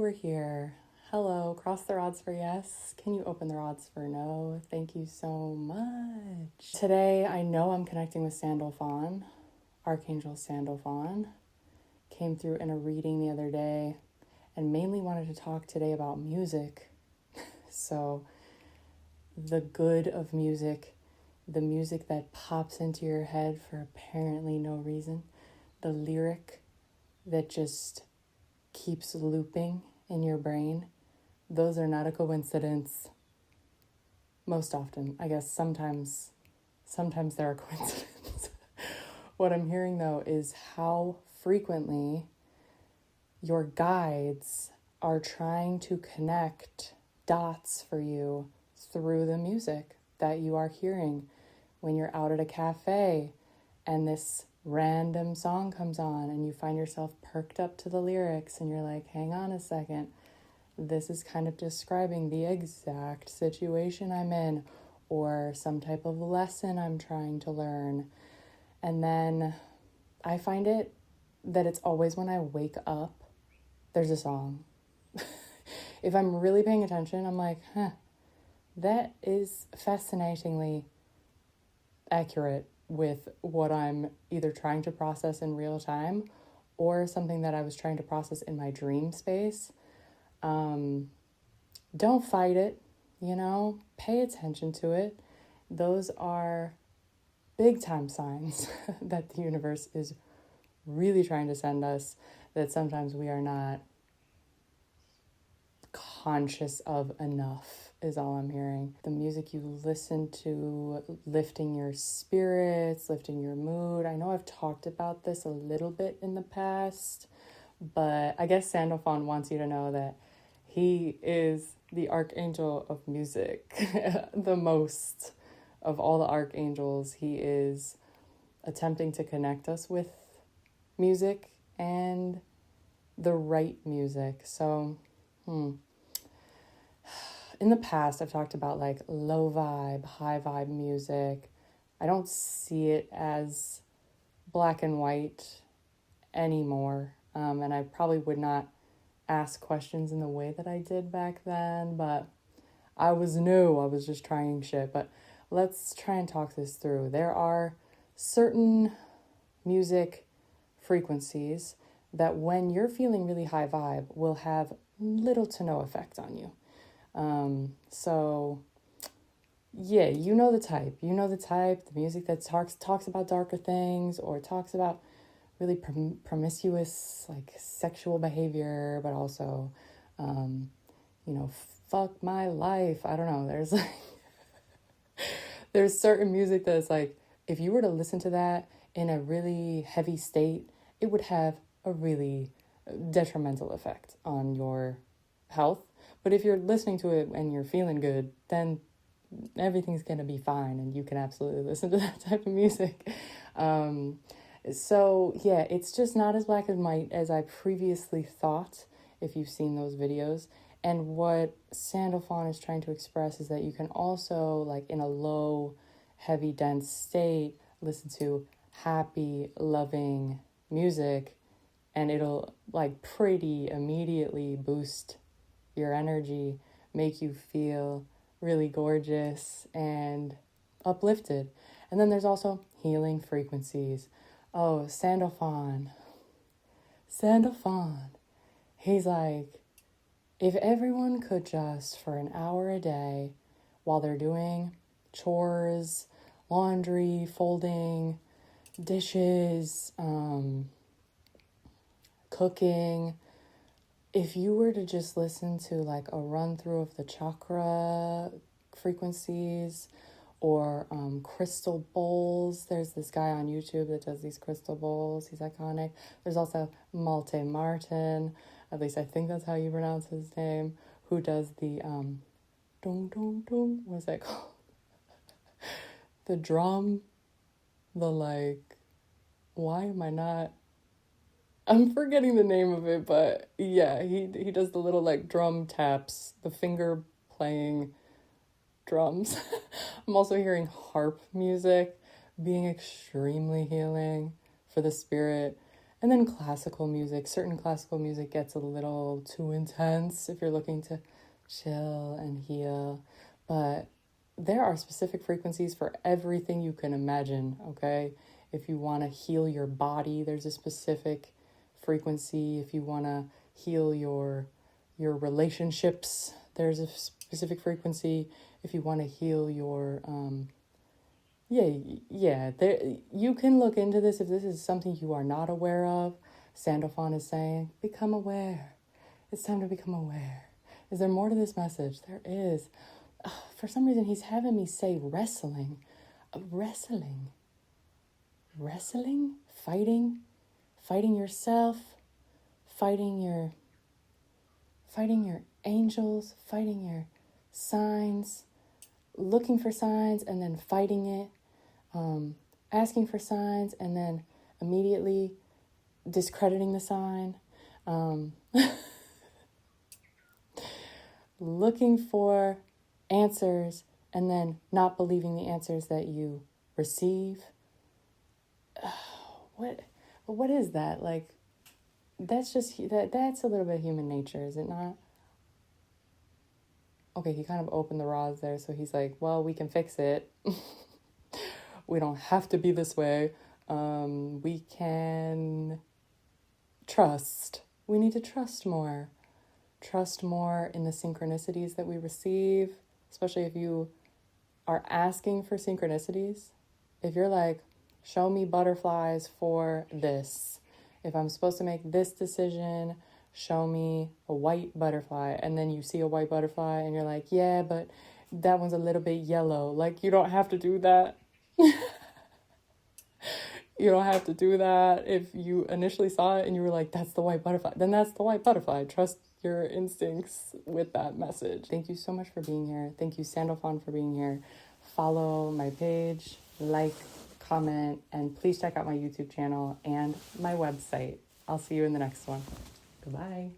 over here. Hello, cross the rods for yes. Can you open the rods for no? Thank you so much. Today, I know I'm connecting with Sandalphon, Archangel Sandalphon. Came through in a reading the other day and mainly wanted to talk today about music. So, the good of music, the music that pops into your head for apparently no reason, the lyric that just keeps looping in your brain. Those are not a coincidence. Most often, I guess sometimes they're a coincidence. What I'm hearing though is how frequently your guides are trying to connect dots for you through the music that you are hearing when you're out at a cafe and this random song comes on and you find yourself perked up to the lyrics and you're like, hang on a second, this is kind of describing the exact situation I'm in or some type of lesson I'm trying to learn. And then I find it that it's always when I wake up, there's a song. If I'm really paying attention, I'm like, that is fascinatingly accurate with what I'm either trying to process in real time or something that I was trying to process in my dream space. Don't fight it, pay attention to it. Those are big time signs that the universe is really trying to send us that sometimes we are not conscious of enough, is all I'm hearing. The music you listen to, lifting your spirits, lifting your mood. I know I've talked about this a little bit in the past, but I guess Sandalphon wants you to know that he is the archangel of music. The most of all the archangels, he is attempting to connect us with music and the right music. So, in the past, I've talked about like low vibe, high vibe music. I don't see it as black and white anymore. And I probably would not ask questions in the way that I did back then, but I was new. I was just trying shit. But let's try and talk this through. There are certain music frequencies that when you're feeling really high vibe will have little to no effect on you. So yeah, you know the type, the music that talks about darker things or talks about really promiscuous, like sexual behavior, but also, fuck my life. I don't know. There's like, there's certain music that's like, if you were to listen to that in a really heavy state, it would have a really detrimental effect on your health. But if you're listening to it and you're feeling good, then everything's going to be fine and you can absolutely listen to that type of music. So yeah, it's just not as black and white as I previously thought, if you've seen those videos. And what Sandalphon is trying to express is that you can also, like in a low, heavy, dense state, listen to happy, loving music, and it'll like pretty immediately boost your energy, make you feel really gorgeous and uplifted. And then there's also healing frequencies. Oh, Sandalphon. He's like, if everyone could just for an hour a day while they're doing chores, laundry, folding, dishes, cooking, if you were to just listen to like a run through of the chakra frequencies or crystal bowls. There's this guy on YouTube that does these crystal bowls. He's iconic. There's also Malte Martin, at least I think that's how you pronounce his name, who does the dong dong dong. What is that called? The drum. The like. Why am I not? I'm forgetting the name of it, but yeah, he does the little like drum taps, the finger playing drums. I'm also hearing harp music being extremely healing for the spirit. And then classical music. Certain classical music gets a little too intense if you're looking to chill and heal. But there are specific frequencies for everything you can imagine, okay? If you want to heal your body, there's a specific frequency. If you want to heal your relationships, there's a specific frequency. If you want to heal your there, you can look into this if this is something you are not aware of. Sandalphon is saying, become aware. It's time to become aware. Is there more to this message? There is. For some reason, he's having me say wrestling. Wrestling? Fighting yourself, fighting your angels, fighting your signs, looking for signs and then fighting it, asking for signs and then immediately discrediting the sign, looking for answers and then not believing the answers that you receive. What is that? Like, that's just, that's a little bit human nature, is it not? Okay, he kind of opened the rods there, so he's like, well, we can fix it. We don't have to be this way. We can trust. We need to trust more. Trust more in the synchronicities that we receive, especially if you are asking for synchronicities. If you're like, show me butterflies for this. If I'm supposed to make this decision, show me a white butterfly. And then you see a white butterfly and you're like, yeah, but that one's a little bit yellow. Like, you don't have to do that. You don't have to do that. If you initially saw it and you were like, that's the white butterfly, then that's the white butterfly. Trust your instincts with that message. Thank you so much for being here. Thank you, Sandalphon, for being here. Follow my page, like, comment, and please check out my YouTube channel and my website. I'll see you in the next one. Goodbye.